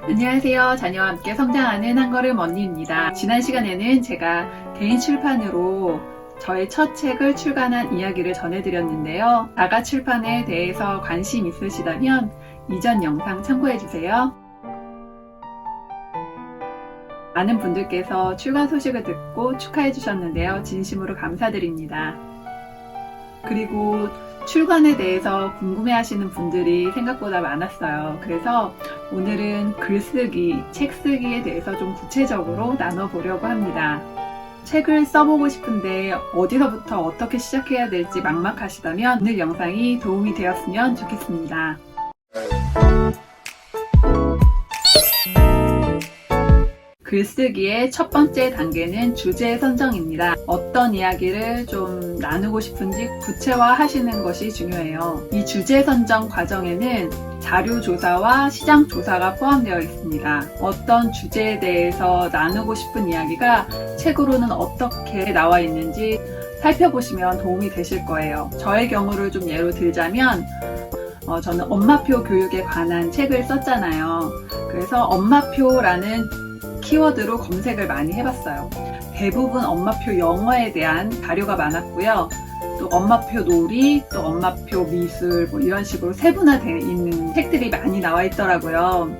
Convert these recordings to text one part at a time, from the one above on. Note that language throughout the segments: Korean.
안녕하세요. 자녀와 함께 성장하는 한걸음 언니입니다. 지난 시간에는 제가 개인 출판으로 저의 첫 책을 출간한 이야기를 전해드렸는데요. 나가 출판에 대해서 관심 있으시다면 이전 영상 참고해주세요. 많은 분들께서 출간 소식을 듣고 축하해주셨는데요. 진심으로 감사드립니다. 그리고 출간에 대해서 궁금해하시는 분들이 생각보다 많았어요. 그래서 오늘은 글쓰기, 책 쓰기에 대해서 좀 구체적으로 나눠보려고 합니다. 책을 써보고 싶은데 어디서부터 어떻게 시작해야 될지 막막하시다면 오늘 영상이 도움이 되었으면 좋겠습니다. 글쓰기의 첫 번째 단계는 주제 선정입니다. 어떤 이야기를 좀 나누고 싶은지 구체화하시는 것이 중요해요. 이 주제 선정 과정에는 자료 조사와 시장 조사가 포함되어 있습니다. 어떤 주제에 대해서 나누고 싶은 이야기가 책으로는 어떻게 나와 있는지 살펴보시면 도움이 되실 거예요. 저의 경우를 좀 예로 들자면 저는 엄마표 교육에 관한 책을 썼잖아요. 그래서 엄마표라는 키워드로 검색을 많이 해봤어요. 대부분 엄마표 영어에 대한 자료가 많았고요. 또 엄마표 놀이, 또 엄마표 미술 이런 식으로 세분화되어 있는 책들이 많이 나와 있더라고요.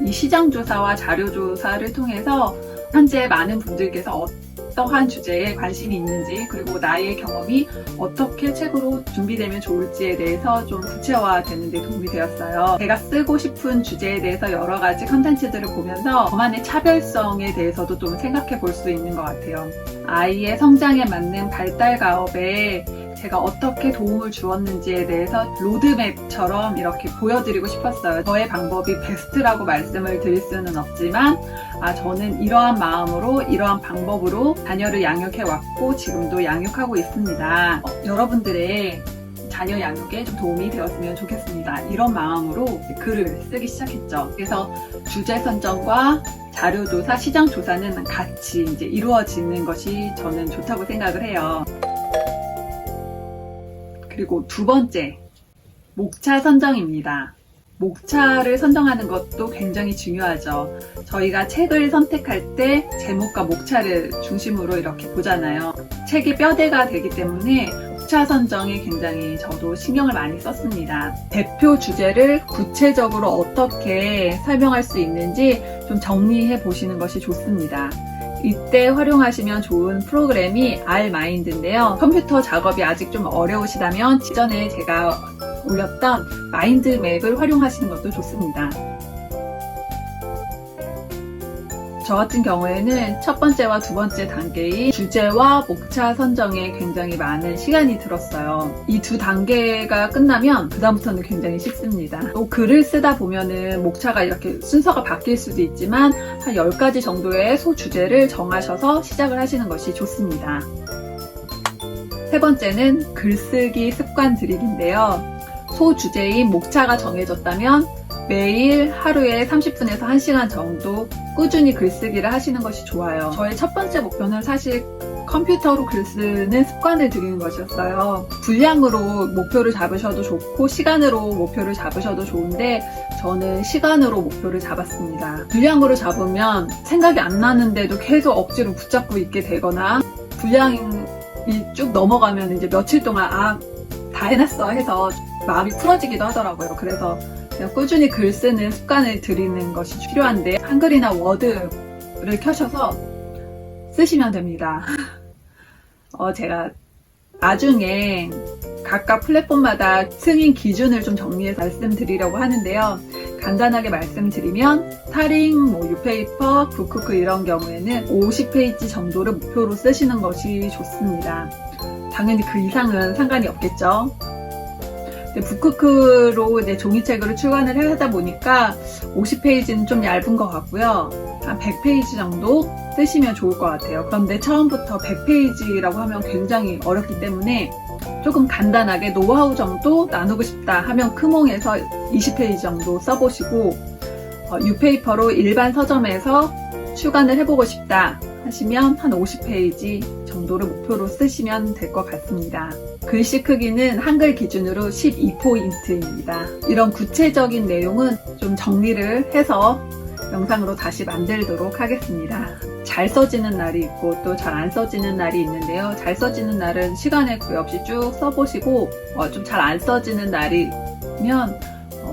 이 시장조사와 자료조사를 통해서 현재 많은 분들께서 어떠한 주제에 관심이 있는지, 그리고 나의 경험이 어떻게 책으로 준비되면 좋을지에 대해서 좀 구체화되는 데 도움이 되었어요. 제가 쓰고 싶은 주제에 대해서 여러 가지 컨텐츠들을 보면서 저만의 차별성에 대해서도 좀 생각해 볼 수 있는 것 같아요. 아이의 성장에 맞는 발달 가업에 제가 어떻게 도움을 주었는지에 대해서 로드맵처럼 이렇게 보여드리고 싶었어요. 저의 방법이 베스트라고 말씀을 드릴 수는 없지만 저는 이러한 마음으로 이러한 방법으로 자녀를 양육해왔고 지금도 양육하고 있습니다. 여러분들의 자녀 양육에 좀 도움이 되었으면 좋겠습니다. 이런 마음으로 글을 쓰기 시작했죠. 그래서 주제 선정과 자료조사, 시장조사는 같이 이제 이루어지는 것이 저는 좋다고 생각을 해요. 그리고 두 번째, 목차 선정입니다. 목차를 선정하는 것도 굉장히 중요하죠. 저희가 책을 선택할 때 제목과 목차를 중심으로 이렇게 보잖아요. 책의 뼈대가 되기 때문에 목차 선정에 굉장히 저도 신경을 많이 썼습니다. 대표 주제를 구체적으로 어떻게 설명할 수 있는지 좀 정리해 보시는 것이 좋습니다. 이때 활용하시면 좋은 프로그램이 R마인드인데요. 컴퓨터 작업이 아직 좀 어려우시다면 지전에 제가 올렸던 마인드맵을 활용하시는 것도 좋습니다. 저 같은 경우에는 첫 번째와 두 번째 단계의 주제와 목차 선정에 굉장히 많은 시간이 들었어요. 이 두 단계가 끝나면 그다음부터는 굉장히 쉽습니다. 또 글을 쓰다 보면은 목차가 이렇게 순서가 바뀔 수도 있지만 한 10가지 정도의 소주제를 정하셔서 시작을 하시는 것이 좋습니다. 세 번째는 글쓰기 습관 들이기인데요. 소주제인 목차가 정해졌다면 매일 하루에 30분에서 1시간 정도 꾸준히 글쓰기를 하시는 것이 좋아요. 저의 첫 번째 목표는 사실 컴퓨터로 글 쓰는 습관을 들이는 것이었어요. 분량으로 목표를 잡으셔도 좋고 시간으로 목표를 잡으셔도 좋은데 저는 시간으로 목표를 잡았습니다. 분량으로 잡으면 생각이 안 나는데도 계속 억지로 붙잡고 있게 되거나 분량이 쭉 넘어가면 이제 며칠 동안 다 해놨어 해서 마음이 풀어지기도 하더라고요. 그래서 꾸준히 글 쓰는 습관을 들이는 것이 필요한데 한글이나 워드를 켜셔서 쓰시면 됩니다. 제가 나중에 각각 플랫폼마다 승인 기준을 좀 정리해서 말씀드리려고 하는데요. 간단하게 말씀드리면 타링, 유페이퍼, 북쿠크 이런 경우에는 50페이지 정도를 목표로 쓰시는 것이 좋습니다. 당연히 그 이상은 상관이 없겠죠. 북쿠크로 이제 종이책으로 출간을 하다 보니까 50페이지는 좀 얇은 것 같고요. 한 100페이지 정도 쓰시면 좋을 것 같아요. 그런데 처음부터 100페이지라고 하면 굉장히 어렵기 때문에 조금 간단하게 노하우 정도 나누고 싶다 하면 크몽에서 20페이지 정도 써보시고 유페이퍼로 일반 서점에서 출간을 해보고 싶다 하시면 한 50페이지 정도를 목표로 쓰시면 될 것 같습니다. 글씨 크기는 한글 기준으로 12포인트입니다. 이런 구체적인 내용은 좀 정리를 해서 영상으로 다시 만들도록 하겠습니다. 잘 써지는 날이 있고 또 잘 안 써지는 날이 있는데요. 잘 써지는 날은 시간에 구애 없이 쭉 써보시고 좀 잘 안 써지는 날이면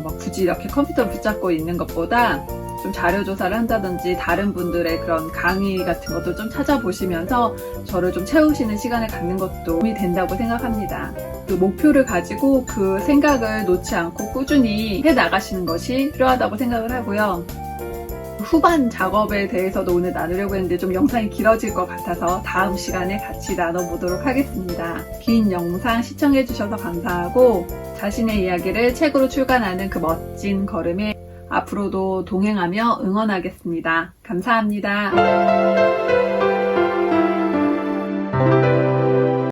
막 굳이 이렇게 컴퓨터를 붙잡고 있는 것보다 좀 자료 조사를 한다든지 다른 분들의 그런 강의 같은 것도 좀 찾아보시면서 저를 좀 채우시는 시간을 갖는 것도 도움이 된다고 생각합니다. 그 목표를 가지고 그 생각을 놓지 않고 꾸준히 해 나가시는 것이 필요하다고 생각을 하고요. 후반 작업에 대해서도 오늘 나누려고 했는데 좀 영상이 길어질 것 같아서 다음 시간에 같이 나눠보도록 하겠습니다. 긴 영상 시청해주셔서 감사하고 자신의 이야기를 책으로 출간하는 그 멋진 걸음에 앞으로도 동행하며 응원하겠습니다. 감사합니다.